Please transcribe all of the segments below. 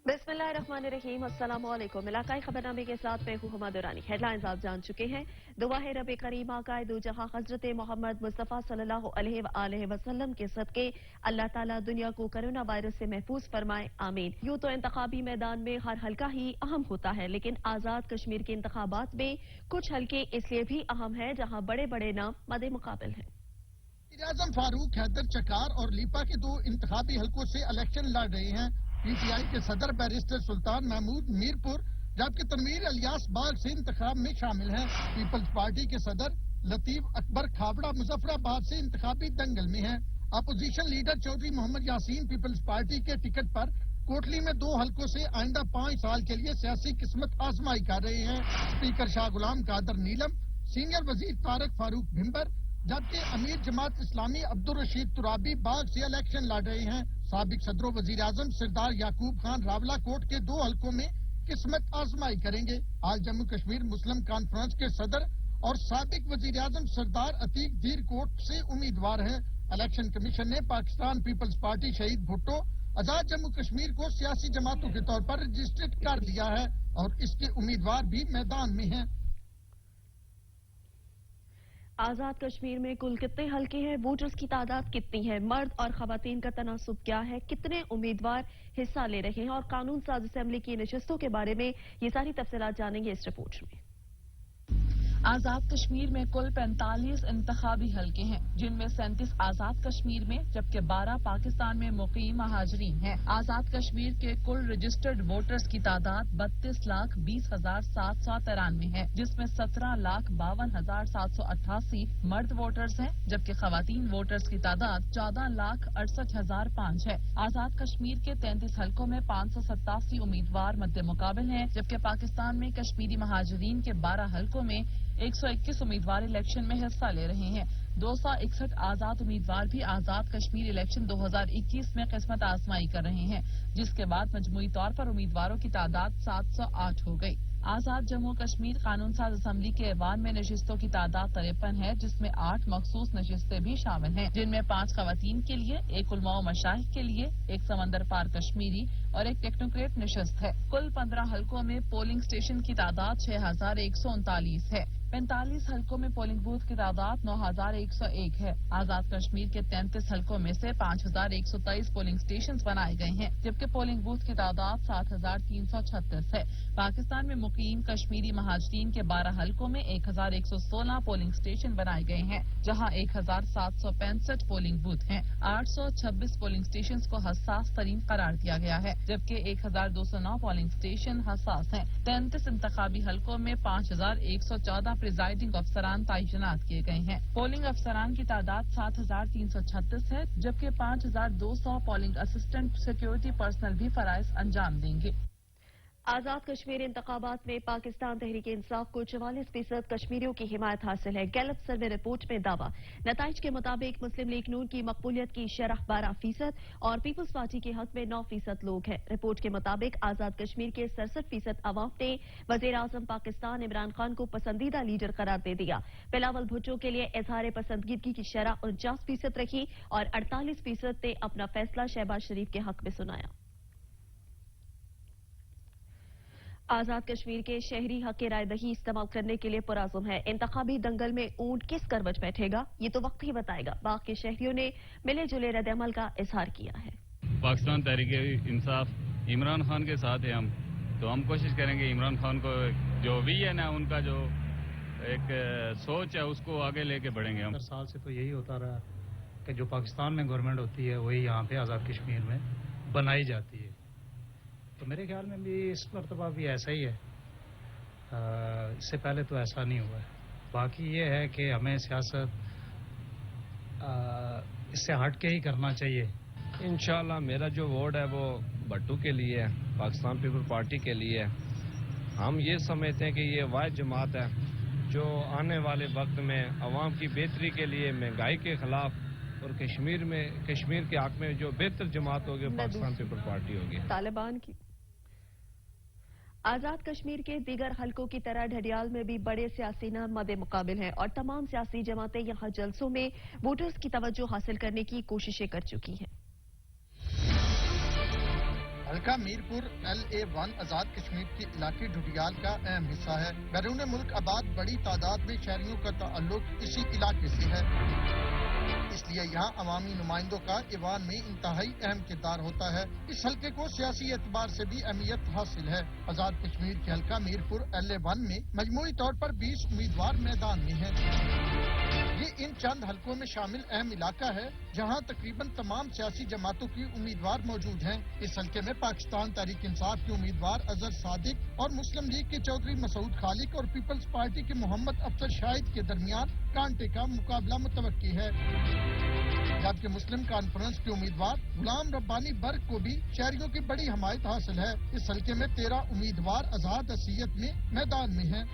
बिस्मिल्लाहिर्रहमानिर्रहीम, अस्सलाम वालेकुम। इलाकाई खबरनामे के साथ मैं हूं हुमा दुरानी। हेडलाइंस आप जान चुके हैं। दुआ है रब करीम आकाए दो जहां हजरत मोहम्मद मुस्तफ़ा सल्लल्लाहु अलैहि वसल्लम के सदके अल्लाह ताला दुनिया को कोरोना वायरस से महफूज फरमाए, आमीन। यूं तो इंतखाबी मैदान में हर हल्का ही अहम होता है, लेकिन आजाद कश्मीर के इंतखाबात में कुछ हल्के इसलिए भी अहम है जहां बड़े बड़े नाम मद्दे मुकाबिल हैं। वज़ीर-ए-आज़म फारूक हैदर चकार और लीपा के दो इंतखाबी हलकों से इलेक्शन लड़ रहे हैं। पीटीआई के सदर बैरिस्टर सुल्तान महमूद मीरपुर जबकि तनवीर इलियास बाग से इंतखाब में शामिल हैं। पीपल्स पार्टी के सदर लतीफ अकबर खाबड़ा मुजफ्फराबाद से इंतखाबी दंगल में हैं। Opposition leader Chaudhry Mohammad Yasin people's party के टिकट पर कोटली में दो हलकों से आइंदा 5 साल के लिए सियासी किस्मत आजमाई कर रहे हैं। स्पीकर शाह गुलाम कादर नीलम, सीनियर वजीर तारक फारूक भिम्बर जबकि अमीर जमात इस्लामी अब्दुल रशीद तुराबी बाग से इलेक्शन लड़ रहे हैं। साबिक सदर वजीर आजम सरदार याकूब खान रावला कोट के दो हलकों में किस्मत आजमाई करेंगे। आज जम्मू कश्मीर मुस्लिम कॉन्फ्रेंस के सदर और साबिक वजीर आजम सरदार अतीक दीर कोट से उम्मीदवार हैं। इलेक्शन कमीशन ने पाकिस्तान पीपल्स पार्टी शहीद भुट्टो आजाद जम्मू कश्मीर को सियासी जमातों के तौर पर रजिस्टर्ड कर लिया है और इसके उम्मीदवार भी मैदान में हैं। आजाद कश्मीर में कुल कितने हलके हैं, वोटर्स की तादाद कितनी है, मर्द और खवातीन का तनासुब क्या है, कितने उम्मीदवार हिस्सा ले रहे हैं और कानून साज असेंबली की नशिस्तों के बारे में ये सारी तफसीलात जानेंगे इस रिपोर्ट में। आजाद कश्मीर में कुल 45 इंतखाबी हलके हैं, जिनमें 37 आजाद कश्मीर में जबकि 12 पाकिस्तान में मुकीम महाजरीन हैं। आजाद कश्मीर के कुल रजिस्टर्ड वोटर्स की तादाद 32,20,793 है, जिसमें 17,52,788 मर्द वोटर्स हैं, जबकि खवातीन वोटर्स की तादाद 14,68,005 है। आजाद कश्मीर के 33 हलकों में 587 उम्मीदवार मद्दे मुकाबिल हैं, जबकि पाकिस्तान में कश्मीरी महाजरीन के 12 हलकों में 121 उम्मीदवार इलेक्शन में हिस्सा ले रहे हैं। 261 आजाद उम्मीदवार भी आजाद कश्मीर इलेक्शन 2021 में किस्मत आजमाई कर रहे हैं, जिसके बाद मजमूई तौर पर उम्मीदवारों की तादाद 708 हो गई। आजाद जम्मू कश्मीर कानून साज असेंबली के ऐवान में नशिस्तों की तादाद 53 है, जिसमें 8 मखसूस नशिस्तें भी शामिल हैं, जिनमें 5 खवातीन के लिए, 1 उलमा व मशाइख के लिए, 1 समंदर पार कश्मीरी और 1 टेक्नोक्रेट नशिस्त है। कुल 15 हलकों में पोलिंग स्टेशन की तादाद 6,139 है। 45 हलकों में पोलिंग बूथ की तादाद 9,101 है। आजाद कश्मीर के 33 हलकों में से 5,123 पोलिंग स्टेशन बनाए गए हैं, जबकि पोलिंग बूथ की तादाद 7,336 है। पाकिस्तान में मुकीम कश्मीरी महाजरीन के 12 हलकों में 1,116 पोलिंग स्टेशन बनाए गए हैं, जहां 1,765 पोलिंग बूथ हैं। 826 पोलिंग स्टेशन को हसास तरीन करार दिया गया है, जबकि 1,209 पोलिंग स्टेशन हसास हैं। 33 इंतखाबी हलकों में 5,114 प्रिजाइडिंग अफसरान तैनात किए गए हैं। पोलिंग अफसरान की तादाद 7,336 है, जबकि 5,200 पोलिंग असिस्टेंट सिक्योरिटी पर्सनल भी फराइज अंजाम देंगे। आजाद कश्मीर इंतखाबात में पाकिस्तान तहरीक इंसाफ को 44% कश्मीरियों की हिमायत हासिल है। गैलप सर्वे रिपोर्ट में दावा। नताइज के मुताबिक मुस्लिम लीग नून की मकबूलियत की शरह 12% और पीपल्स पार्टी के हक में 9% लोग हैं। रिपोर्ट के मुताबिक आजाद कश्मीर के 67% अवाम ने वजीर आजम पाकिस्तान इमरान खान को पसंदीदा लीडर करार दे दिया। बिलावल भुट्टो के लिए इजहार पसंदगी की शरह 49% रखी और 48% ने अपना फैसला शहबाज शरीफ के हक में सुनाया। आजाद कश्मीर के शहरी हक राय दही इस्तेमाल करने के लिए पुराज़ुम है। इंतखाबी दंगल में ऊंट किस करवट बैठेगा ये तो वक्त ही बताएगा। बाकी शहरियों ने मिले जुले रद्द-ए-अमल का इजहार किया है। पाकिस्तान तहरीक इंसाफ इमरान खान के साथ है हम, तो हम कोशिश करेंगे इमरान खान को जो विजन है उनका जो एक सोच है उसको आगे लेके बढ़ेंगे हम। 70 साल से तो यही होता रहा कि जो पाकिस्तान में गवर्नमेंट होती है वही यहाँ पे आज़ाद कश्मीर में बनाई जाती है, तो मेरे ख्याल में भी इस मरतबा भी ऐसा ही है। इससे पहले तो ऐसा नहीं हुआ है। बाकी ये है कि हमें सियासत इससे हट के ही करना चाहिए। इंशाल्लाह मेरा जो वोट है वो भट्टू के लिए है, पाकिस्तान पीपल पार्टी के लिए है। हम ये समझते हैं कि ये वाहिद जमात है जो आने वाले वक्त में अवाम की बेहतरी के लिए, महंगाई के खिलाफ और कश्मीर के हक में जो बेहतर जमात होगी पाकिस्तान पीपल पार्टी होगी। तालिबान की आजाद कश्मीर के दीगर हलकों की तरह ढडियाल में भी बड़े सियासी नाम मद्दे मुकाबिल हैं और तमाम सियासी जमातें यहां जलसों में वोटर्स की तवज्जो हासिल करने की कोशिशें कर चुकी हैं। हल्का मीरपुर LA1 आजाद कश्मीर के इलाके ढुडियाल का अहम हिस्सा है। बैरून मुल्क आबाद बड़ी तादाद में शहरियों का ताल्लुक इसी इलाके से है, इसलिए यहाँ अवामी नुमाइंदों का ईवान में इंतहाई अहम किरदार होता है। इस हल्के को सियासी एतबार से भी अहमियत हासिल है। आजाद कश्मीर के हल्का मीरपुर LA1 में मजमूई तौर पर 20 उम्मीदवार मैदान में हैं। ये इन चंद हल्कों में शामिल अहम इलाका है जहाँ तकरीबन तमाम सियासी जमातों की उम्मीदवार मौजूद हैं। इस हल्के में पाकिस्तान तहरीक इंसाफ के उम्मीदवार अजहर सादिक और मुस्लिम लीग के चौधरी मसूद खालिक और पीपल्स पार्टी के मोहम्मद अफसर शाहिद के दरमियान कांटे का मुकाबला मुतवक्की है, जबकि मुस्लिम कॉन्फ्रेंस के उम्मीदवार गुलाम रब्बानी बर्ग को भी शहरियों की बड़ी हमायत हासिल है। इस हल्के में 13 उम्मीदवार आजाद असीयत में मैदान में हैं।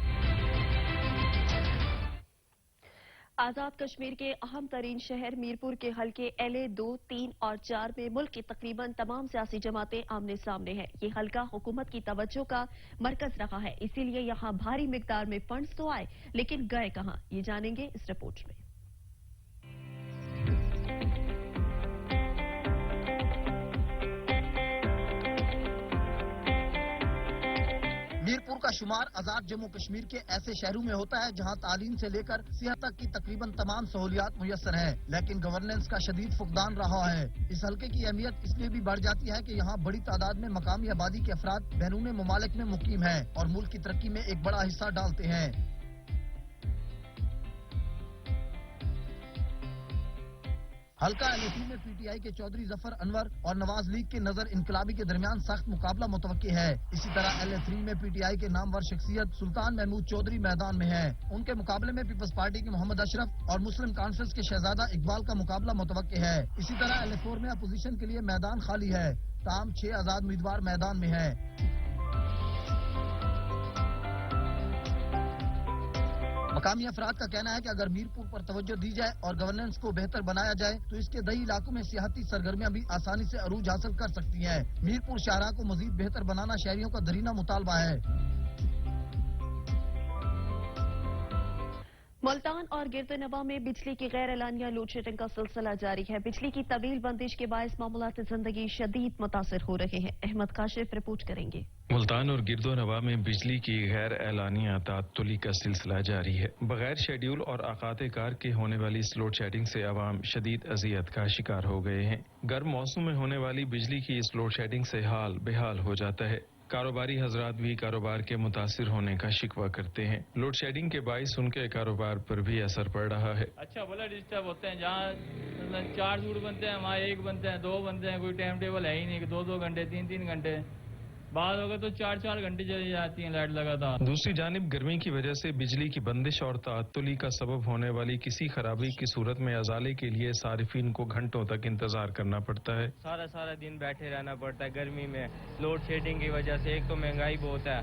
आजाद कश्मीर के अहम तरीन शहर मीरपुर के हल्के LA2, 3 और 4 में मुल्क की तकरीबन तमाम सियासी जमातें आमने सामने हैं। ये हल्का हुकूमत की तवज्जो का मरकज रहा है, इसीलिए यहाँ भारी मिकदार में फंड्स तो आए, लेकिन गए कहाँ, ये जानेंगे इस रिपोर्ट में। मीरपुर का शुमार आजाद जम्मू कश्मीर के ऐसे शहरों में होता है जहां तालीम से लेकर सेहत तक की तकरीबन तमाम सहूलियात मुयस्सर है, लेकिन गवर्नेंस का शदीद फुकदान रहा है। इस हल्के की अहमियत इसलिए भी बढ़ जाती है कि यहाँ बड़ी तादाद में मकामी आबादी के अफराद बैरून ममालिक में मुकीम है और मुल्क की तरक्की में एक बड़ा हिस्सा डालते हैं। हल्का LA2 में PTI के चौधरी जफर अनवर और नवाज लीग के नजर इनकलाबी के दरमियान सख्त मुकाबला मुतवक्की है। इसी तरह LA3 में PTI के नामवर शख्सियत सुल्तान महमूद चौधरी मैदान में है। उनके मुकाबले में पीपल्स पार्टी के मोहम्मद अशरफ और मुस्लिम कॉन्फ्रेंस के शहजादा इकबाल का मुकाबला मुतवक्की है। इसी तरह LA4 में अपोजिशन के लिए मैदान खाली है, ताम 6 आजाद उम्मीदवार मैदान में है। मकामी अफराद का कहना है कि अगर मीरपुर पर तवज्जो दी जाए और गवर्नेंस को बेहतर बनाया जाए तो इसके दही इलाकों में सियासी सरगर्मियां भी आसानी से अरूज हासिल कर सकती हैं। मीरपुर शाहरा को मजीद बेहतर बनाना शहरियों का दरीना मुतालबा है। मुल्तान और गिरदनवा में बिजली की गैर एलानिया लोड शेडिंग का सिलसिला जारी है। बिजली की तवील बंदिश के बायस मामूलात जिंदगी शदीद मुतासिर हो रहे हैं। अहमद काशिफ रिपोर्ट करेंगे। मुल्तान और गिरदोनवा में बिजली की गैर एलानिया तातुली का सिलसिला जारी है। बगैर शेड्यूल और आकाते कार के होने वाली इस लोड शेडिंग से आवाम शदीद अजियत का शिकार हो गए हैं। गर्म मौसम में होने वाली बिजली की इस लोड शेडिंग से हाल बेहाल हो जाता है। कारोबारी हजरात भी कारोबार के मुतासिर होने का शिकवा करते हैं। लोड शेडिंग के बाइस उनके कारोबार पर भी असर पड़ रहा है। अच्छा भला डिस्टर्ब होते हैं, जहाँ 4 सूट बनते हैं वहाँ 1 बनते हैं, 2 बनते हैं, कोई टाइम टेबल है ही नहीं कि 2-2 घंटे 3-3 घंटे बाद होगा तो 4-4 घंटे चली जाती है लाइट लगातार। दूसरी जानिब गर्मी की वजह से बिजली की बंदिश और ताअत्तुली का सबब होने वाली किसी खराबी की सूरत में अजाले के लिए सारिफिन को घंटों तक इंतजार करना पड़ता है। सारा दिन बैठे रहना पड़ता है गर्मी में लोड शेडिंग की वजह से। एक तो महंगाई बहुत है,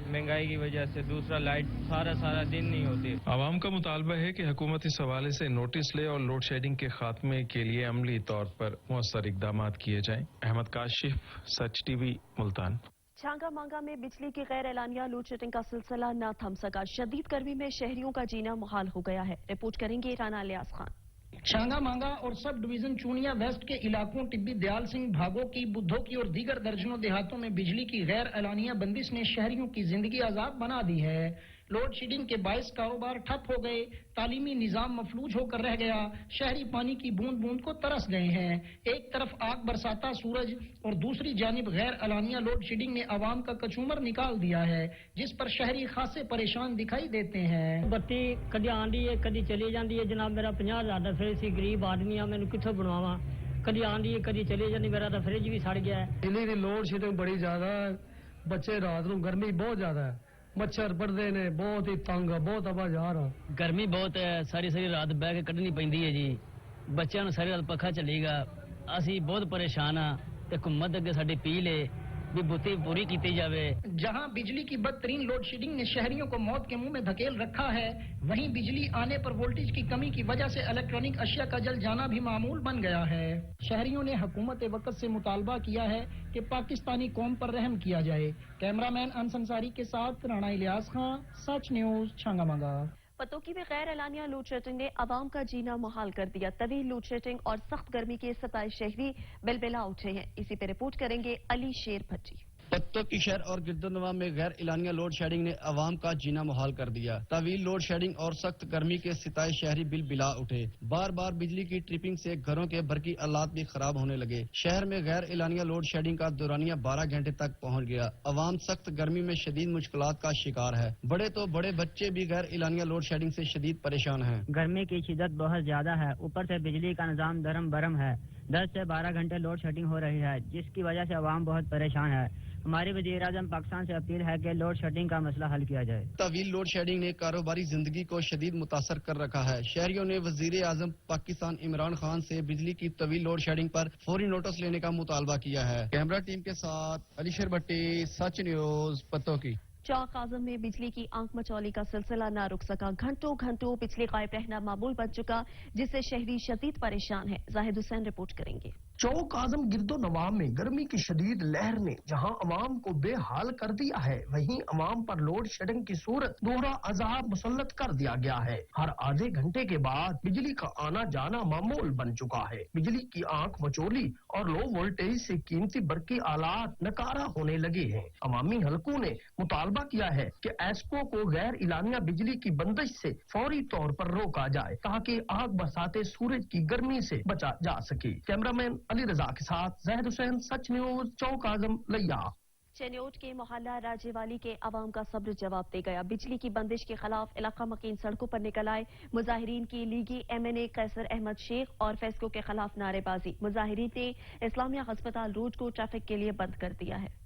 महंगाई की वजह से, दूसरा लाइट सारा दिन नहीं होती। आवाम का मुतालबा है कि हुकूमत इस हवाले से नोटिस ले और लोड शेडिंग के खात्मे के लिए अमली तौर पर मौसर इकदाम किए जाएं। अहमद काशिफ, सच TV, मुल्तान। छांगा मांगा में बिजली की गैर एलानिया लोड शेडिंग का सिलसिला न थम सका। शदीद गर्मी में शहरियों का जीना मुहाल हो गया है। रिपोर्ट करेंगे राना इलियास खान। छांगा मांगा और सब डिवीजन चूनिया वेस्ट के इलाकों टिब्बी दयाल सिंह, भागो की, बुद्धो की और दीगर दर्जनों देहातों में बिजली की गैर एलानिया बंदिश ने शहरियों की जिंदगी आजाब बना दी है। लोड शेडिंग के बायस कारोबार ठप हो गए, तालीमी निजाम मफलूज होकर रह गया, शहरी पानी की बूंद बूंद को तरस गए हैं। एक तरफ आग बरसाता सूरज और दूसरी जानिब गैर एलानिया लोड शेडिंग ने आवाम का कचूमर निकाल दिया है, जिस पर शहरी खासे परेशान दिखाई देते हैं। बत्ती कदी आंदी है कदी चली जाती है। जनाब मेरा 50,000 का फ्रिज सी, गरीब आदमी आ, मैनू कित्थों बनवावां। कदी आंदी है कदी चली जाती, मेरा तो फ्रिज भी सड़ गया है। बिजली की लोड शेडिंग बड़ी ज्यादा है, बच्चे रात को गर्मी बहुत ज्यादा है, मच्छर पड़ते ने, बहुत ही तंग, बहुत आवाज आ रहा। गर्मी बहुत है, सारी रात बह के कढ़नी पैंदी है जी। बच्चों ने सारी रात पखा चलेगा, असी बहुत परेशान हाँ। ते हुकूमत अगे साडी अपील है भी बुत्ती पूरी की जावे। जहां बिजली की बदतरीन लोड शेडिंग ने शहरियों को मौत के मुंह में धकेल रखा है, वहीं बिजली आने पर वोल्टेज की कमी की वजह से इलेक्ट्रॉनिक अशिया का जल जाना भी मामूल बन गया है। शहरियों ने हुकूमत वक्त से मुतालबा किया है कि पाकिस्तानी कौम पर रहम किया जाए। कैमरामैन अनस अंसारी के साथ राना इलियास खान, सच न्यूज, छांगा मांगा। पतोकी में गैर एलानिया लोड शेडिंग ने आवाम का जीना मुहाल कर दिया। तवील लोड शेडिंग और सख्त गर्मी के 27 शहरी बिलबिला उठे हैं। इसी पे रिपोर्ट करेंगे अली शेर भट्टी। पत्तोकी शहर और गिरदनवा में गैर एलानिया लोड शेडिंग ने आवाम का जीना मुहाल कर दिया। तवील लोड शेडिंग और सख्त गर्मी के 27 शहरी बिलबिला उठे। बार बार बिजली की ट्रिपिंग से घरों के बरकी आलात भी खराब होने लगे। शहर में गैर एलानिया लोड शेडिंग का दौरानिया 12 घंटे तक पहुंच गया। आवाम सख्त गर्मी में शदीद मुश्किलात का शिकार है। बड़े तो बड़े बच्चे भी गैर एलानिया लोड शेडिंग से शदीद परेशान हैं। गर्मी की शिद्दत बहुत ज्यादा है, ऊपर से बिजली का निजाम दरम बरम है। 10 से 12 घंटे लोड शेडिंग हो रही है, जिसकी वजह से आवाम बहुत परेशान है। हमारी वज़ीर आज़म पाकिस्तान से अपील है कि लोड शेडिंग का मसला हल किया जाए। तवील लोड शेडिंग ने कारोबारी जिंदगी को शदीद मुतासर कर रखा है। शहरियों ने वज़ीर आज़म पाकिस्तान इमरान खान से बिजली की तवील लोड शेडिंग पर फौरी नोटिस लेने का मुतालबा किया है। कैमरा टीम के साथ अली शेर भट्टी, सच न्यूज, पतोकी। चौक आजम में बिजली की आंख मचौली का सिलसिला न रुक सका। घंटों घंटों बिजली गायब रहना मामूल बन चुका, जिससे शहरी शदीद परेशान है। जाहिद हुसैन रिपोर्ट करेंगे। चौक आजम गिरदो नवाब में गर्मी की शदीद लहर ने जहां अवाम को बेहाल कर दिया है, वहीं अवाम पर लोड शेडिंग की सूरत दोहरा अजाब मुसल्लत कर दिया गया है। हर आधे घंटे के बाद बिजली का आना जाना मामूल बन चुका है। बिजली की आंख मचोली और लो वोल्टेज से कीमती बरकी आलात नकारा होने लगे हैं। अवामी हलकों ने मुतालबा किया है कि एस्को को गैर इलानिया बिजली की बंदिश से फौरी तौर पर रोका जाए, ताकि आग बरसाते सूरज की गर्मी से बचा जा सके। कैमरामैन अली रजा के साथ जाहिद हुसैन, सच न्यूज, चौक आजम, लिया। चनियोट के मोहल्ला राजेवाली के अवाम का सब्र जवाब दे गया। बिजली की बंदिश के खिलाफ इलाका मकीन सड़कों पर निकल आए। मुजाहिरीन की लीगी MNA कैसर अहमद शेख और फेस्को के खिलाफ नारेबाजी। मुजाहिरीन ने इस्लामिया अस्पताल रोड को ट्रैफिक के लिए बंद कर दिया है।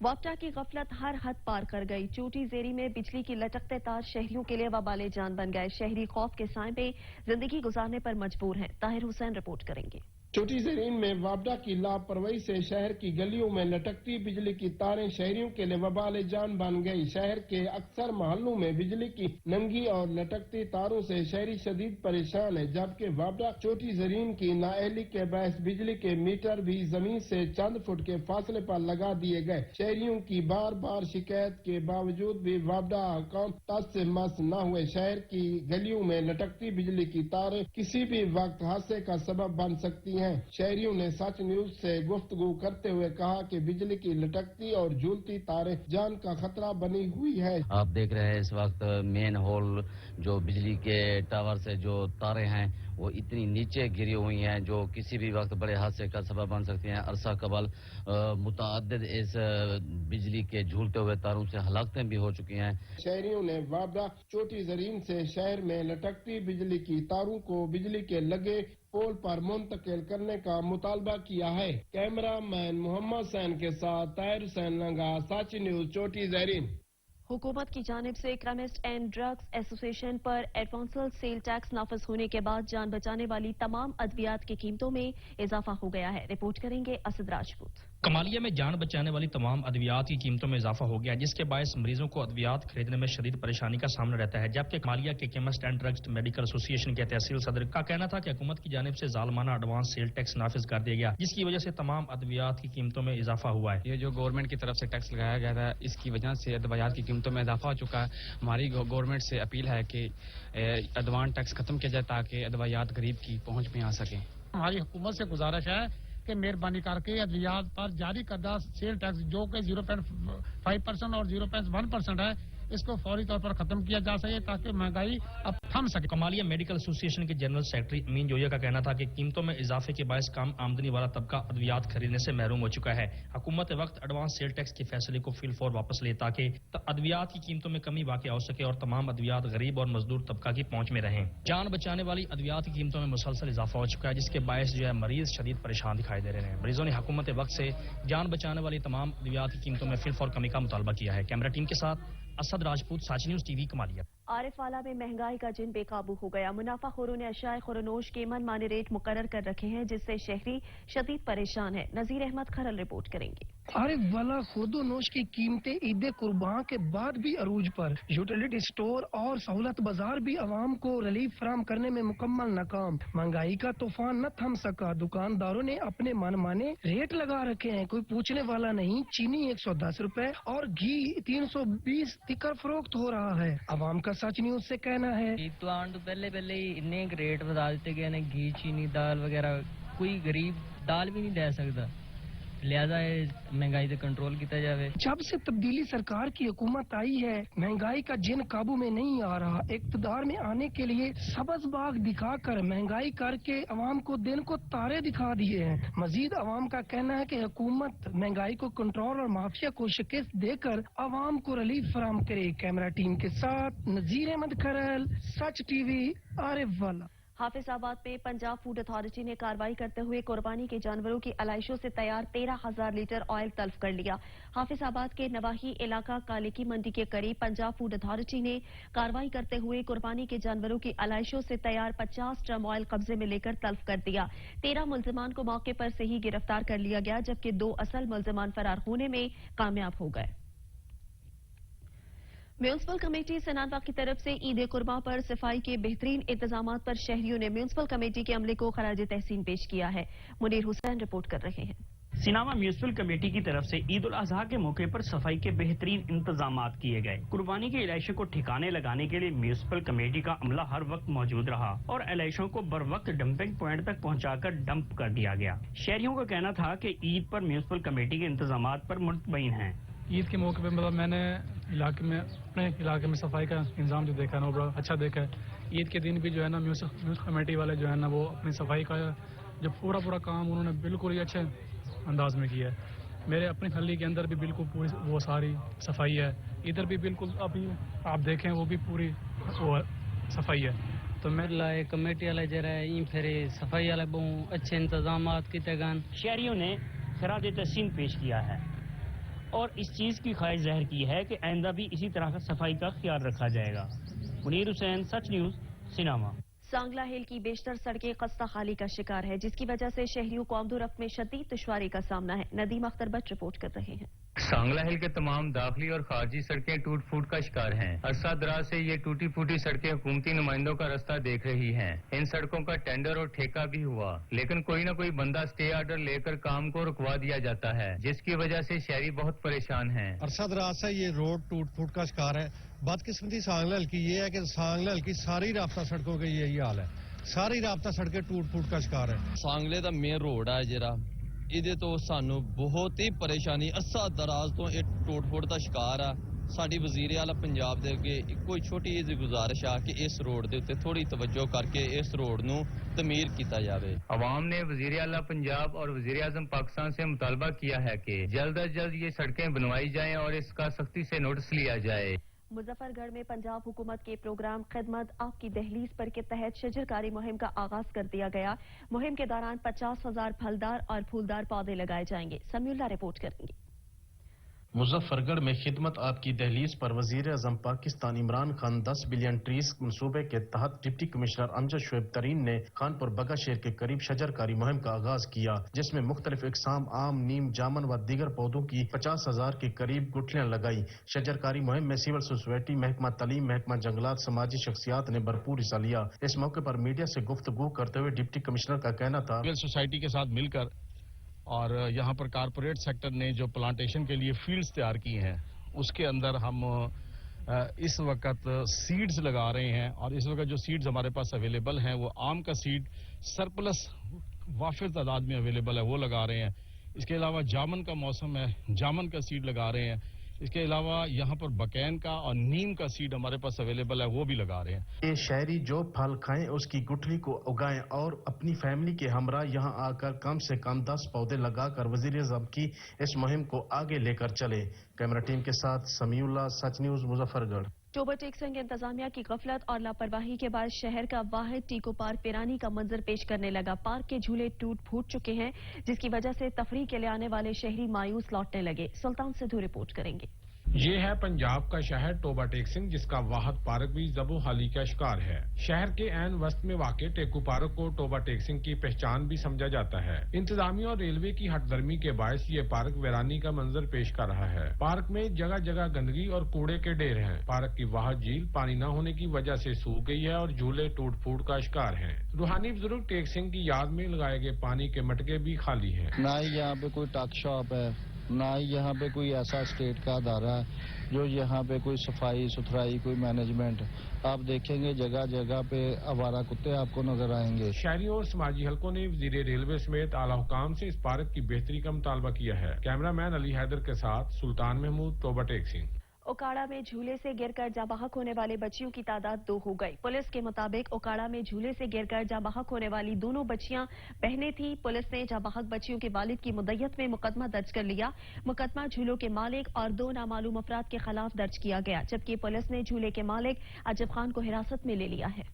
वापटा की गफलत हर हद पार कर गई। चोटी जेरी में बिजली की लटकते तार शहरियों के लिए वबाले जान बन गए। शहरी खौफ के साए में जिंदगी गुजारने पर मजबूर हैं। ताहिर हुसैन रिपोर्ट करेंगे। छोटी जरीन में वापडा की लापरवाही से शहर की गलियों में लटकती बिजली की तारें शहरियों के लिए वबाले जान बन गई। शहर के अक्सर मोहल्लों में बिजली की नंगी और लटकती तारों से शहरी शदीद परेशान है, जबकि वापडा छोटी जरीन की नाअहली के बायस बिजली के मीटर भी जमीन से चंद फुट के फासले पर लगा दिए गए। शहरियों की बार बार शिकायत के बावजूद भी वापडा हुकाम तस से मस न हुए। शहर की गलियों में लटकती बिजली की तारें किसी भी वक्त हादसे का सबब बन सकती हैं। शहरियों ने सच न्यूज से गुफ्तगू करते हुए कहा कि बिजली की लटकती और झूलती तारें जान का खतरा बनी हुई है। आप देख रहे हैं इस वक्त मेन होल जो बिजली के टावर से जो तारें हैं वो इतनी नीचे गिरी हुई हैं जो किसी भी वक्त बड़े हादसे का सबब बन सकती हैं। अरसा कबल मुतअद्दिद इस बिजली के झूलते हुए तारों से हलाकतें भी हो चुकी हैं। शहरियों ने वापडा छोटी जरीन से शहर में लटकती बिजली की तारों को बिजली के लगे पोल पर मुंतकिल करने का मुतालबा किया है। कैमरा मैन मोहम्मद सैन के साथ ताहिर हुसैन लंगा, सच न्यूज, छोटी जरीन। हुकूमत की जानिब से केमिस्ट एंड ड्रग्स एसोसिएशन पर एडवांसल सेल टैक्स नाफिज होने के बाद जान बचाने वाली तमाम अद्वियात की कीमतों में इजाफा हो गया है। रिपोर्ट करेंगे असद राजपूत। कमालिया में जान बचाने वाली तमाम अद्वियात की कीमतों में इजाफा हो गया, जिसके बायस मरीजों को अद्वियात खरीदने में शदीद परेशानी का सामना रहता है। जबकि कमालिया के chemist and drugs medical association के तहसील सदर का कहना था कि हुकूमत की जानिब से जालमाना एडवांस सेल टैक्स नाफिज कर दिया गया, जिसकी वजह से तमाम अद्वियात की कीमतों में इजाफा हुआ है। ये जो गवर्नमेंट की तरफ से टैक्स लगाया गया था, इसकी वजह से अद्वियात की कीमतों में इजाफा हो चुका है। हमारी गवर्नमेंट से अपील है कि एडवांस टैक्स खत्म किया जाए ताकि अद्वियात गरीब की पहुंच में आ सके। हमारी हुकूमत से गुजारिश है कि मेहरबानी करके अद्वियात पर जारी करदा सेल टैक्स जो कि 0.5% और 0.1% है, इसको फौरी तौर पर खत्म किया जा सके ताकि महंगाई अब थम सके। कमालिया मेडिकल एसोसिएशन के जनरल सेक्रेटरी अमीन जोया का कहना था कि कीमतों में इजाफे के बायस कम आमदनी वाला तबका अद्वियात खरीदने से महरूम हो चुका है। हुकूमत वक्त एडवांस सेल टैक्स के फैसले को फिलफौर वापस ले ताकि अद्वियात की कीमतों में कमी वाक़ हो सके और तमाम अद्वियात गरीब और मजदूर तबका की पहुंच में रहें। जान बचाने वाली अद्वियात की कीमतों में मुसलसल इजाफा हो चुका है, जिसके बायस जो है मरीज शदीद परेशान दिखाई दे रहे हैं। मरीजों ने हुकूमत वक्त से जान बचाने वाली तमाम अद्वियात की कीमतों में फिलफौर कमी का मुतालबा किया है। कैमरा टीम के साथ असद राजपूत, साच न्यूज टीवी, कमालिया। आरिफ वाला में महंगाई का जिन बेकाबू हो गया। मुनाफाखोरों ने अशाए खुरनोश के मनमाने रेट मुकर्रर कर रखे हैं, जिससे शहरी शदीद परेशान है। नजीर अहमद खरल रिपोर्ट करेंगे। आरिफ वाला खुर्दोनोश की कीमतें ईद कुर्बान के बाद भी अरूज पर। यूटिलिटी स्टोर और सहूलत बाजार भी आवाम को रिलीफ फराम करने में मुकम्मल नाकाम। महंगाई का तूफान न थम सका। दुकानदारों ने अपने मनमाने रेट लगा रखे हैं, कोई पूछने वाला नहीं। चीनी 110 रुपए और घी 320 तिकर फरोख्त हो रहा है। आवाम का सच न्यूज से कहना है ईद तो आने तो पहले ही इन्ने रेट बता दिते गए ने, घी चीनी दाल वगैरह। कोई गरीब दाल भी नहीं ले सकता, लिहाजा महंगाई से कंट्रोल किया जाए। जब से तब्दीली सरकार की हुकूमत आई है, महंगाई का जिन काबू में नहीं आ रहा। इक़्तिदार में आने के लिए सबज बाग दिखाकर महंगाई करके अवाम को दिन को तारे दिखा दिए हैं। मजीद अवाम का कहना है कि हुकूमत महंगाई को कंट्रोल और माफिया को शिकस्त देकर अवाम को रिलीफ फराम करे। कैमरा टीम के साथ नजीर अहमद खरल, सच टीवी, आरिफ वाला। हाफिजाबाद में पंजाब फूड अथॉरिटी ने कार्रवाई करते हुए कुर्बानी के जानवरों की अलाइशों से तैयार 13,000 लीटर ऑयल तल्फ कर लिया। हाफिजाबाद के नवाही इलाका काले की मंडी के करीब पंजाब फूड अथॉरिटी ने कार्रवाई करते हुए कुर्बानी के जानवरों की अलाइशों से तैयार 50 ड्रम ऑयल कब्जे में लेकर तल्फ कर दिया। 13 मुल्जिमान को मौके पर से ही गिरफ्तार कर लिया गया, जबकि 2 असल मुल्जिमान फरार होने में कामयाब हो गए। म्यूनिसिपल कमेटी सनातवा की तरफ से ईद कुर्बान पर सफाई के बेहतरीन इंतजाम पर शहरियों ने म्यूनिसिपल कमेटी के अमले को खराज तहसीन पेश किया है। मुनीर हुसैन रिपोर्ट कर रहे हैं। सिनामा म्यूनिसिपल कमेटी की तरफ से ईद उल अजहा के मौके पर सफाई के बेहतरीन इंतजाम किए गए। कुर्बानी के इलाइशों को ठिकाने लगाने के लिए म्यूनिसिपल कमेटी का अमला हर वक्त मौजूद रहा और इलाइशों को बर वक्त डंपिंग पॉइंट तक पहुंचाकर डंप कर दिया गया। शहरियों का कहना था कि ईद पर म्यूनिसिपल कमेटी के इंतजाम पर मुतमईन है। ईद के मौके पर मैंने अपने इलाके में सफाई का इंतजाम जो देखा है ना, वो बड़ा अच्छा देखा है। ईद के दिन भी जो है ना म्यूनिसिपल कमेटी वाले जो है ना, वो अपनी सफाई का जो पूरा काम उन्होंने बिल्कुल ही अच्छे अंदाज में किया है। मेरे अपनी गली के अंदर भी बिल्कुल पूरी वो सारी सफाई है। इधर भी बिल्कुल अभी आप देखें वो भी पूरी वो सफाई है। तो मेरे लिए कमेटी वाले जरा फिर सफाई वाले बहुत अच्छे इंतजाम किए गए। शहरियों ने खराज तहसीन पेश किया है और इस चीज की ख्वाहिश जाहिर की है कि आइंदा भी इसी तरह का सफाई का ख्याल रखा जाएगा। मुनीर हुसैन, सच न्यूज, सिनामा। सांगला हिल की बेशतर सड़कें खस्ता हाली का शिकार है, जिसकी वजह से शहरियों को आमदोरफ्त में शदीद दुश्वारी का सामना है। नदीम अख्तर बट रिपोर्ट कर रहे हैं। सांगला हिल के तमाम दाखिली और खारजी सड़कें टूट फूट का शिकार हैं। अरसा दराज से ये टूटी फूटी सड़कें हुकूमती नुमाइंदों का रास्ता देख रही हैं। इन सड़कों का टेंडर और ठेका भी हुआ, लेकिन कोई न कोई बंदा स्टे ऑर्डर लेकर काम को रुकवा दिया जाता है, जिसकी वजह से शहरी बहुत परेशान हैं। अरसा दराज से ये रोड टूट फूट का शिकार है। बदकिस्मती सांगला हिल की ये है कि सांगला हिल की सारी रास्ता सड़कों का यही हाल है। सारी रास्ता सड़कें टूट फूट का शिकार है। सांगले का मेन रोड है जरा ਇਹਦੇ ਤੋਂ ਸਾਨੂੰ ਬਹੁਤ ਹੀ ਪਰੇਸ਼ਾਨੀ ਅਰਸਾ ਦਰਾਜ਼ ਤੋਂ ਇਹ ਟੁੱਟ ਫੁੱਟ ਦਾ ਸ਼ਿਕਾਰ ਆ। ਸਾਡੀ ਵਜ਼ੀਰ ਆਲਾ ਪੰਜਾਬ ਦੇ ਅੱਗੇ ਕੋਈ ਛੋਟੀ ਜਿਹੀ ਗੁਜ਼ਾਰਿਸ਼ ਆ ਕਿ ਇਸ ਰੋਡ ਦੇ ਉੱਤੇ ਥੋੜੀ ਤਵੱਜੋ ਕਰਕੇ ਇਸ ਰੋਡ ਨੂੰ ਤਮੀਰ ਕੀਤਾ ਜਾਵੇ। अवाम ने वजीर आला पंजाब और वजीर आजम पाकिस्तान से मुतालबा किया है कि जल्द अज जल्द ये सड़कें बनवाई जाएं और इसका सख्ती से नोटिस लिया जाए। मुजफ्फरगढ़ में पंजाब हुकूमत के प्रोग्राम खिदमत आपकी दहलीज पर के तहत शजरकारी मुहिम का आगाज कर दिया गया। मुहिम के दौरान 50,000 फलदार और फूलदार पौधे लगाए जाएंगे। समीउल्लाह रिपोर्ट करेंगे। मुजफ्फरगढ़ में खिदमत आपकी दहलीज पर वजीर अजम पाकिस्तान इमरान खान 10 बिलियन ट्रीज मनसूबे के तहत डिप्टी कमिश्नर अमजद शोएब तरीन ने खानपुर बगाशेर के करीब शजरकारी मुहिम का आगाज किया, जिसमें मुख्तलिफ इकसाम आम, नीम, जामन व दीगर पौधों की 50,000 के करीब गुठलियां लगाई। शजरकारी मुहिम में सिविल सोसाइटी, महकमा तालीम, महकमा जंगलात, समाजी शख्सियात ने भरपूर हिस्सा लिया। इस मौके पर मीडिया से गुफ्तगू करते हुए डिप्टी कमिश्नर का कहना था, सिविल सोसाइटी के साथ मिलकर और यहाँ पर कारपोरेट सेक्टर ने जो प्लांटेशन के लिए फील्ड्स तैयार की हैं, उसके अंदर हम इस वक्त सीड्स लगा रहे हैं। और इस वक्त जो सीड्स हमारे पास अवेलेबल हैं वो आम का सीड सरप्लस वाफिर तादाद में अवेलेबल है, वो लगा रहे हैं। इसके अलावा जामन का मौसम है, जामन का सीड लगा रहे हैं। इसके अलावा यहाँ पर बकैन का और नीम का सीड हमारे पास अवेलेबल है, वो भी लगा रहे हैं। ये शहरी जो फल खाएं उसकी गुठली को उगाएं और अपनी फैमिली के हमरा यहाँ आकर कम से कम 10 पौधे लगाकर वजीर आज़म की इस मुहिम को आगे लेकर चले। कैमरा टीम के साथ समीउल्लाह, सच न्यूज, मुजफ्फरगढ़। टोबर टेक संघ इंतजामिया की गफलत और लापरवाही के बाद शहर का वाहिद टीको पार्क पिरानी का मंजर पेश करने लगा। पार्क के झूले टूट फूट चुके हैं, जिसकी वजह से तफरीह के लिए आने वाले शहरी मायूस लौटने लगे। सुल्तान सिद्धू रिपोर्ट करेंगे। یہ ہے پنجاب کا شہر ٹوبا ٹیک سنگھ، جس کا واحد پارک بھی زبو حالی کا شکار ہے۔ شہر کے عین وسط میں واقع ٹیکو پارک کو ٹوبا ٹیک سنگھ کی پہچان بھی سمجھا جاتا ہے۔ انتظامیہ اور ریلوے کی ہٹ درمی کے باعث یہ پارک ویرانی کا منظر پیش کر رہا ہے۔ پارک میں جگہ جگہ گندگی اور کوڑے کے ڈھیر ہیں۔ پارک کی واحد جھیل پانی نہ ہونے کی وجہ سے سوکھ گئی ہے اور جھولے ٹوٹ پھوٹ کا شکار ہیں۔ روحانی بزرگ ٹیک سنگھ کی یاد میں لگائے گئے پانی کے مٹکے بھی خالی ہیں۔ نہ ہی یہاں پہ کوئی ٹاک شاپ ہے، نہ ہی یہاں پہ کوئی ایسا اسٹیٹ کا ادارہ ہے جو یہاں پہ کوئی صفائی ستھرائی کوئی مینجمنٹ۔ آپ دیکھیں گے جگہ جگہ پہ آوارہ کتے آپ کو نظر آئیں گے۔ شہریوں اور سماجی حلقوں نے وزیر ریلوے سمیت اعلی حکام سے اس پارک کی بہتری کا مطالبہ کیا ہے۔ کیمرہ مین علی حیدر کے ساتھ سلطان محمود، ٹوبا ٹیک سنگھ۔ اوکاڑا میں جھولے سے گر کر جاں بحق ہونے والے بچیوں کی تعداد 2 ہو گئی۔ پولیس کے مطابق اوکاڑا میں جھولے سے گر کر جاں بحق ہونے والی دونوں بچیاں بہنیں تھیں۔ پولیس نے جاں بحق بچیوں کے والد کی مدیت میں مقدمہ درج کر لیا۔ مقدمہ جھولوں کے مالک اور 2 نامعلوم افراد کے خلاف درج کیا گیا، جبکہ پولیس نے جھولے کے مالک عجب خان کو حراست میں لے لیا ہے۔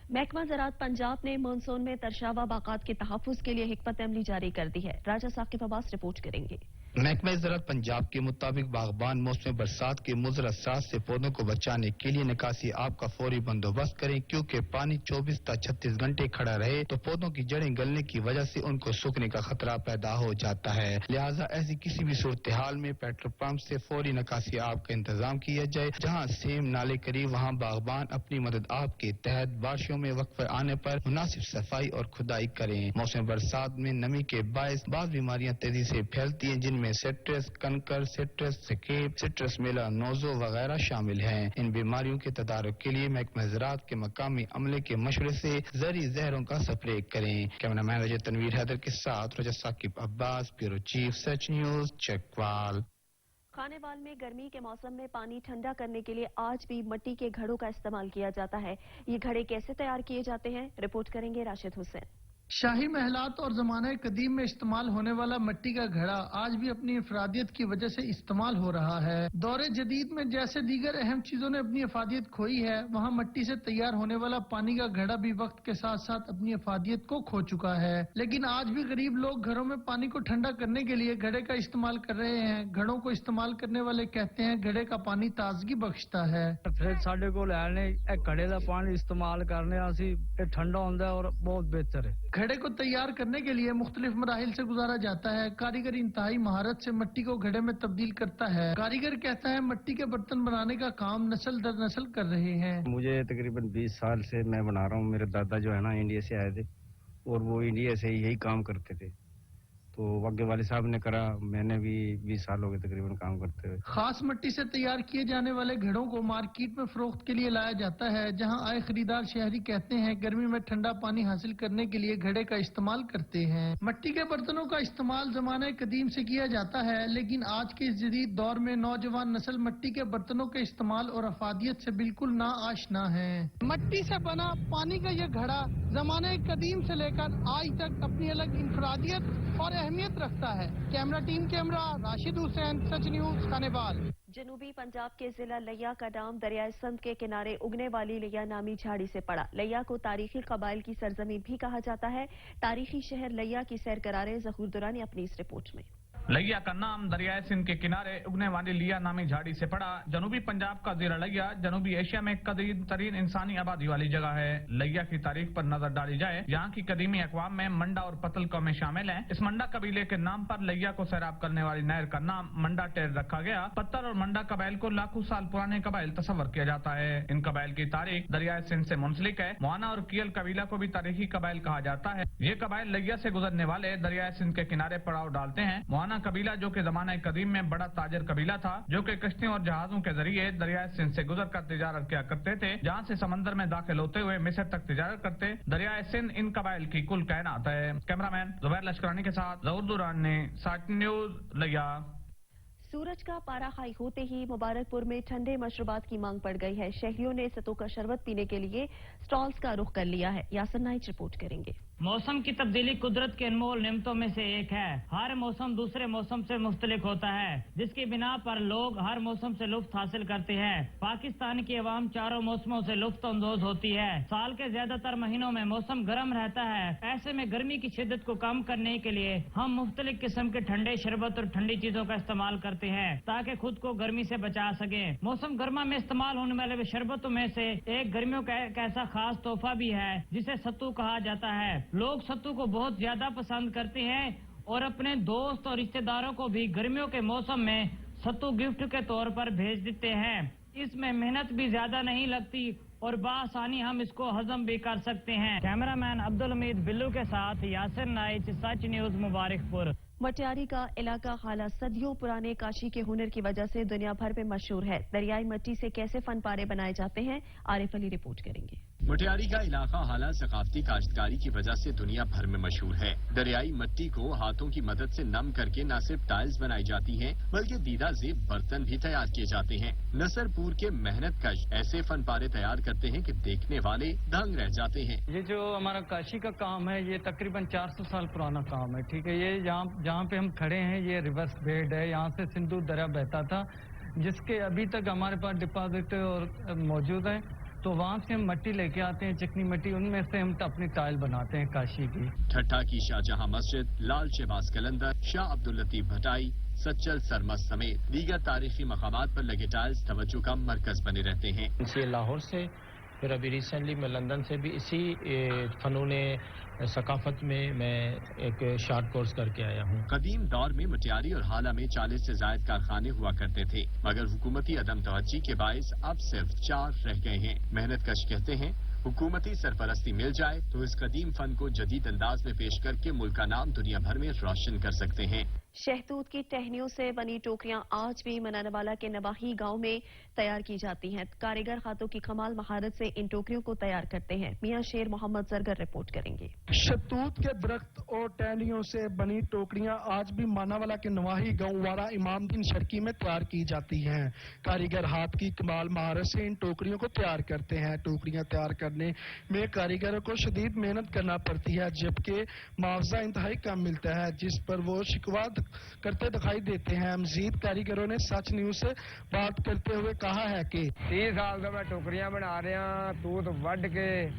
محکمہ زراعت پنجاب نے مانسون میں ترشاوہ باغات کے تحفظ کے لیے حکمت عملی جاری کر دی ہے۔ راجہ ثاقب عباس رپورٹ کریں گے۔ محکمہ زراعت پنجاب کے مطابق باغبان موسم برسات کے مضر اثرات سے پودوں کو بچانے کے لیے نکاسی آب کا فوری بندوبست کریں، کیونکہ پانی 24 تا 36 گھنٹے کھڑا رہے تو پودوں کی جڑیں گلنے کی وجہ سے ان کو سوکھنے کا خطرہ پیدا ہو جاتا ہے۔ لہٰذا ایسی کسی بھی صورتحال میں پیٹرول پمپ سے فوری نکاسی آب کا انتظام کیا جائے۔ جہاں سیم نالے قریب وہاں باغبان اپنی مدد آب کے تحت بارشوں میں وقفہ آنے پر مناسب صفائی اور کھدائی کریں۔ موسم برسات میں نمی کے باعث بعض بیماریاں تیزی سے پھیلتی ہیں، جن میں سٹرس کنکر، سٹرس سکیپ، سٹرس میلا نوزو وغیرہ شامل ہیں۔ ان بیماریوں کے تدارک کے لیے محکمہ زراعت کے مقامی عملے کے مشورے سے زرعی زہروں کا سپرے کریں۔ کیمرہ مین رجت تنویر حیدر کے ساتھ رجت ثاقب عباس، بیورو چیف سچ نیوز، چکوال۔ خانے وال میں گرمی کے موسم میں پانی ٹھنڈا کرنے کے لیے آج بھی مٹی کے گھڑوں کا استعمال کیا جاتا ہے۔ یہ گھڑے کیسے تیار کیے جاتے ہیں، رپورٹ کریں گے راشد حسین۔ شاہی محلات اور زمانہ قدیم میں استعمال ہونے والا مٹی کا گھڑا آج بھی اپنی افرادیت کی وجہ سے استعمال ہو رہا ہے۔ دور جدید میں جیسے دیگر اہم چیزوں نے اپنی افادیت کھوئی ہے، وہاں مٹی سے تیار ہونے والا پانی کا گھڑا بھی وقت کے ساتھ ساتھ اپنی افادیت کو کھو چکا ہے۔ لیکن آج بھی غریب لوگ گھروں میں پانی کو ٹھنڈا کرنے کے لیے گھڑے کا استعمال کر رہے ہیں۔ گھڑوں کو استعمال کرنے والے کہتے ہیں گھڑے کا پانی تازگی بخشتا ہے۔ پھر ساڈے کول گھڑے کا پانی استعمال کرنے ٹھنڈا ہوتا ہے اور بہت بہتر ہے۔ گھڑے کو تیار کرنے کے لیے مختلف مراحل سے گزارا جاتا ہے۔ کاریگر انتہائی مہارت سے مٹی کو گھڑے میں تبدیل کرتا ہے۔ کاریگر کہتا ہے مٹی کے برتن بنانے کا کام نسل در نسل کر رہے ہیں۔ مجھے تقریباً 20 سال سے میں بنا رہا ہوں۔ میرے دادا جو ہے نا انڈیا سے آئے تھے اور وہ انڈیا سے یہی کام کرتے تھے، تو وقت والد صاحب نے کرا، میں نے بھی 20 سال ہو گئے تقریباً کام کرتے ہوئے۔ خاص مٹی سے تیار کیے جانے والے گھڑوں کو مارکیٹ میں فروخت کے لیے لایا جاتا ہے، جہاں آئے خریدار شہری کہتے ہیں گرمی میں ٹھنڈا پانی حاصل کرنے کے لیے گھڑے کا استعمال کرتے ہیں۔ مٹی کے برتنوں کا استعمال زمانہ قدیم سے کیا جاتا ہے، لیکن آج کے اس جدید دور میں نوجوان نسل مٹی کے برتنوں کے استعمال اور افادیت سے بالکل نا آشنا ہے۔ مٹی سے بنا پانی کا یہ گھڑا زمانہ قدیم سے لے کر آج تک اپنی الگ انفرادیت اور اہمیت رکھتا ہے۔ کیمرہ ٹیم راشد حسین، سچ نیوز، خانے وال۔ جنوبی پنجاب کے ضلع لیا کا نام دریائے سندھ کے کنارے اگنے والی لیا نامی جھاڑی سے پڑا۔ لیا کو تاریخی قبائل کی سرزمین بھی کہا جاتا ہے۔ تاریخی شہر لیا کی سیر کرا رہے ظہور درانی اپنی اس رپورٹ میں۔ لیا کا نام دریائے سندھ کے کنارے اگنے والی لیا نامی جھاڑی سے پڑا۔ جنوبی پنجاب کا ضلع لیا جنوبی ایشیا میں قدیم ترین انسانی آبادی والی جگہ ہے۔ لیا کی تاریخ پر نظر ڈالی جائے، یہاں کی قدیمی اقوام میں منڈا اور پتل قومیں شامل ہیں۔ اس منڈا قبیلے کے نام پر لیا کو سیراب کرنے والی نہر کا نام منڈا ٹیر رکھا گیا۔ پتل اور منڈا قبائل کو لاکھوں سال پرانے قبائل تصور کیا جاتا ہے۔ ان قبائل کی تاریخ دریائے سندھ سے منسلک ہے۔ موانا اور کیل قبیلہ کو بھی تاریخی قبائل کہا جاتا ہے۔ یہ قبائل لیا سے گزرنے والے دریائے سندھ کے کنارے پڑاؤ ڈالتے ہیں۔ موانا قبیلہ جو کہ زمانہ قدیم میں بڑا تاجر قبیلہ تھا، جو کہ کشتیوں اور جہازوں کے ذریعے دریائے سندھ سے گزر کر تجارت کیا کرتے تھے، جہاں سے سمندر میں داخل ہوتے ہوئے مصر تک تجارت کرتے۔ دریائے سندھ ان قبائل کی کل کائنات ہے۔ کیمرہ مین زبیر لشکرانی کے ساتھ ظہور دوران نے سچ نیوز لیا۔ سورج کا پارا ہائی ہوتے ہی مبارک پور میں ٹھنڈے مشروبات کی مانگ پڑ گئی ہے۔ شہریوں نے ستو کا شربت پینے کے لیے سٹالز کا رخ کر لیا ہے۔ یاسر نائچ رپورٹ کریں گے۔ मौसम की तब्दीली कुदरत के अनमोल नेमतों में से एक है। हर मौसम दूसरे मौसम से मुख्तलिफ होता है, जिसकी बिना पर लोग हर मौसम से लुत्फ हासिल करते हैं। पाकिस्तान की अवाम चारों मौसमों से लुत्फ अंदोज होती है। साल के ज्यादातर महीनों में मौसम गर्म रहता है। ऐसे में गर्मी की शिद्दत को कम करने के लिए हम मुख्तलिफ किस्म के ठंडे शरबत और ठंडी चीजों का इस्तेमाल करते हैं ताकि खुद को गर्मी से बचा सके। मौसम गर्मा में इस्तेमाल होने वाले शरबतों में से एक गर्मियों का एक ऐसा खास तोहफा भी है जिसे सत्तू कहा जाता है। लोग सत्तू को बहुत ज्यादा पसंद करते हैं और अपने दोस्त और रिश्तेदारों को भी गर्मियों के मौसम में सत्तू गिफ्ट के तौर पर भेज देते हैं। इसमें मेहनत भी ज्यादा नहीं लगती और बआसानी हम इसको हजम भी कर सकते हैं। कैमरामैन अब्दुल हमीद बिल्लू के साथ यासिर नाइच, सच न्यूज मुबारकपुर। मटियारी का इलाका हाला सदियों पुराने काशी के हुनर की वजह से दुनिया भर में मशहूर है। दरियाई मिट्टी से कैसे फन पारे बनाए जाते हैं, आरिफ अली रिपोर्ट करेंगे। मटियारी का इलाका हाला सकाफती काश्तकारी की वजह से दुनिया भर में मशहूर है। दरियाई मिट्टी को हाथों की मदद से नम करके न सिर्फ टाइल्स बनाई जाती हैं, बल्कि दीदा ज़ेब बर्तन भी तैयार किए जाते हैं। नसरपुर के मेहनत कश ऐसे फन पारे तैयार करते हैं कि देखने वाले दंग रह जाते हैं। ये जो हमारा काशी का काम है, ये तकरीबन 400 साल पुराना काम है। ठीक है, ये जहाँ पे हम खड़े हैं ये रिवर्स बेड है। यहाँ से सिंधु दरिया बहता था, जिसके अभी तक हमारे पास डिपॉजिट और मौजूद है। तो वहाँ से हम मिट्टी लेके आते हैं, चिकनी मिट्टी, उनमें से हम अपनी टाइल बनाते हैं काशी की। ठट्ठा की शाहजहां मस्जिद, लाल शहबाज कलंदर, शाह अब्दुल लतीफ भटाई, सच्चल सरमस समेत दीगर तारीखी मकामात पर लगे टाइल्स तवज्जो का मरकज बने रहते हैं। इनसे लाहौर से, फिर अभी रिसेंटली मैं लंदन से भी इसी फनूने सकाफत में मैं एक शार्ट कोर्स करके आया हूँ। कदीम दौर में मटियारी और हाला में 40 से ज्यादा कारखाने हुआ करते थे, मगर हुकूमती अदम तवज्जी के बायस अब सिर्फ 4 रह गए हैं। मेहनत कश कहते हैं हुकूमती सरपरस्ती मिल जाए तो इस कदीम फन को जदीद अंदाज में पेश करके मुल्क का नाम दुनिया भर में रोशन कर सकते हैं। शहतूत की टहनियों से बनी टोकरियां आज भी मनानवाला के नवाही गांव में तैयार की जाती हैं। कारीगर हाथों की कमाल महारत से इन टोकरियों को तैयार करते हैं। मियां शेर मोहम्मद जरगर रिपोर्ट करेंगे। शहतूत के दरख्त और टहनियों से बनी टोकरियां आज भी मानावाला के नवाही गांव वाला इमामदीन शर्की में तैयार की जाती हैं। कारीगर हाथ की कमाल महारत से इन टोकरियों को तैयार करते हैं। टोकरियां तैयार करने में कारीगरों को शदीद मेहनत करना पड़ती है, जबकि मुआवजा इंतहाई कम मिलता है, जिस पर वो शिकवा करते दिखाई देते हैं। मजीद कारीगरों ने सच न्यूज से बात करते हुए कहा है कि 30 साल तो मैं टोकरियां बना रहा, तूत वढ़ के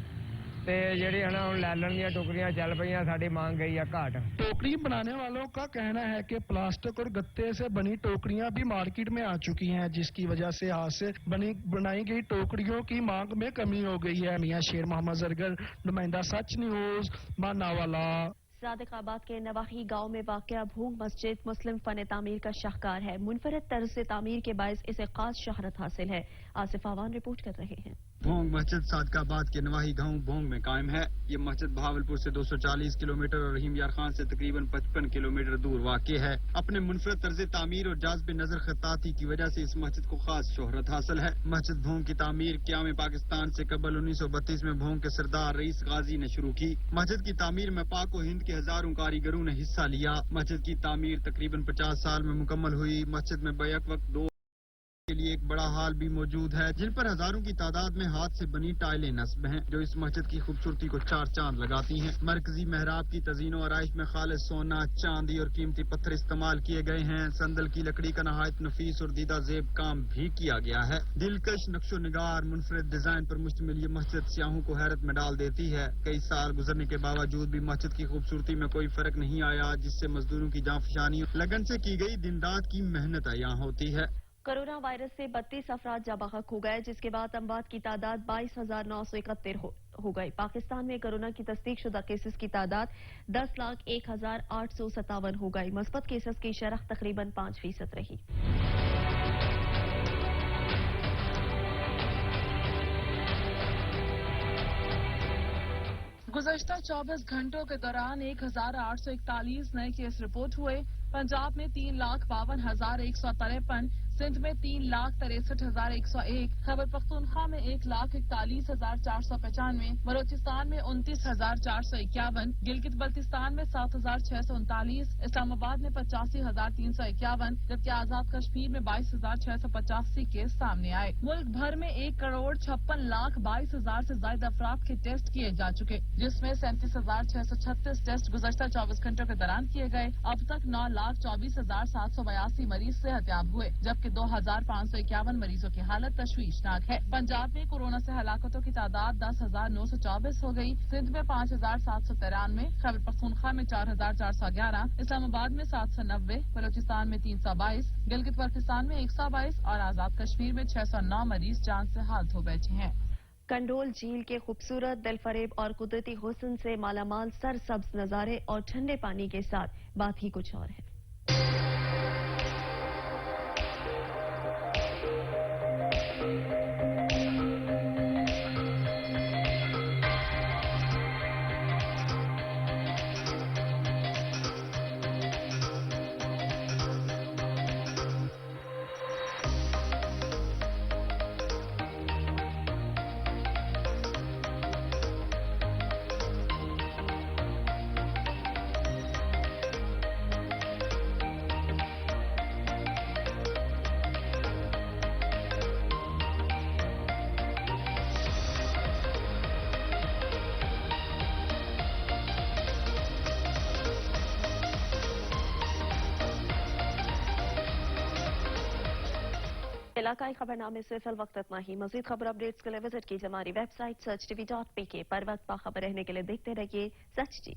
ते ਜਿਹੜੀ ਹਨਾ ਹੁਣ ਲੈਲਣ ਦੀਆਂ ਟੋਕਰੀਆਂ ਚੱਲ ਪਈਆਂ, ਸਾਡੀ ਮੰਗ गई है घाट। टोकरी बनाने वालों का कहना है कि प्लास्टिक और गत्ते से बनी टोकरियां भी मार्केट में आ चुकी हैं, जिसकी वजह से हाथ से बनाई गई टोकरियों की मांग में कमी हो गई है। मियां शेर मोहम्मद जरगर, नुमाइंदा सच न्यूज, मानावाला। सादिकाबाद के नवाही गांव में वाक़या भूंग मस्जिद मुस्लिम फन तामीर का शाहकार है। मुनफरद तर्ज से तामीर के बायस इसे खास शहरत हासिल है। आसिफ आवान रिपोर्ट कर रहे हैं। भोंग मस्जिद सादिकाबाद के नवाही गांव भोंग में कायम है। ये मस्जिद बहावलपुर से 240 किलोमीटर और रहीम यार खान से तकरीबन 55 किलोमीटर दूर वाक़ है। अपने मुनफरद तर्ज तामीर और जाज़ब नजर खताती की वजह से इस मस्जिद को खास शोहरत हासिल है। मस्जिद भोंग की तामीर क़याम पाकिस्तान से कबल 1932 में भोंग के सरदार रईस गाजी ने शुरू की। मस्जिद की तामीर में पाक और हिंद के हजारों कारीगरों ने हिस्सा लिया। मस्जिद की तामीर तकरीबन 50 साल में मुकम्मल हुई। मस्जिद में बैक वक्त 2 के लिए एक बड़ा हाल भी मौजूद है, जिन पर हजारों की तादाद में हाथ से बनी टाइलें नस्ब हैं, जो इस मस्जिद की खूबसूरती को 4 चांद लगाती हैं। मरकजी मेहराब की तज़ीन और आराइश में खालिस सोना, चांदी और कीमती पत्थर इस्तेमाल किए गए हैं। संदल की लकड़ी का नहायत नफीस और दीदा ज़ेब काम भी किया गया है। दिलकश नक्शो निगार मुनफरद डिजाइन पर मुश्तमिल ये मस्जिद सियाहों को हैरत में डाल देती है। कई साल गुजरने के बावजूद भी मस्जिद की खूबसूरती में कोई फर्क नहीं आया, जिससे मजदूरों की जांफशानी लगन से की गई दिन रात की मेहनत यहाँ होती है। कोरोना वायरस से 32 अफराद जाबाहक हो गए, जिसके बाद अमवात की तादाद 22,971 हो गई। पाकिस्तान में कोरोना की तस्दीक शुदा केसेस की तादाद 10,01,857 हो गई। मस्बत केसेस की शरह तकरीबन 5% रही। गुज़श्ता 24 घंटों के दौरान 1,841 नए केस रिपोर्ट हुए। पंजाब में 3,52,153 सिंध में 3,63,101, खैबर पख्तूनख्वा में 1,41,495, बलोचिस्तान में 29,451, गिलगित बल्तिस्तान में 7,639, इस्लामाबाद में 85,351, जबकि आजाद कश्मीर में 22,685 केस सामने आए। मुल्क भर में 1,56,22,000 से ज्यादा अफराद के टेस्ट किए जा चुके, जिसमें 37,636 टेस्ट गुज़श्ता 24 घंटों के दौरान किए गए। अब तक 9,24,782 मरीज सेहतयाब हुए, जबकि 2,551 मरीजों की हालत तशवीशनाक है। पंजाब में कोरोना से हलाकतों की तादाद 10,924 हो गई। सिंध में 5,793, खैबर पख्तूनख्वा में 4,411, इस्लामाबाद में 790, बलोचिस्तान में 322, गिलगित बल्तिस्तान में 122 और आजाद कश्मीर में 609 मरीज जान से हाथ धो बैठे हैं। कंडोल झील के खूबसूरत, दिलफरेब और कुदरती हुस्न से मालामाल सरसब्ज नज़ारे और ठंडे पानी के साथ बात ही कुछ और है। इलाकाई खबरनामे से फिल वक्त इतना ही। मजीद खबर अपडेट्स के लिए विजिट कीजिए हमारी वेबसाइट searchtv.pk पर। वक्त बाखबर रहने के लिए देखते रहिए सच टी।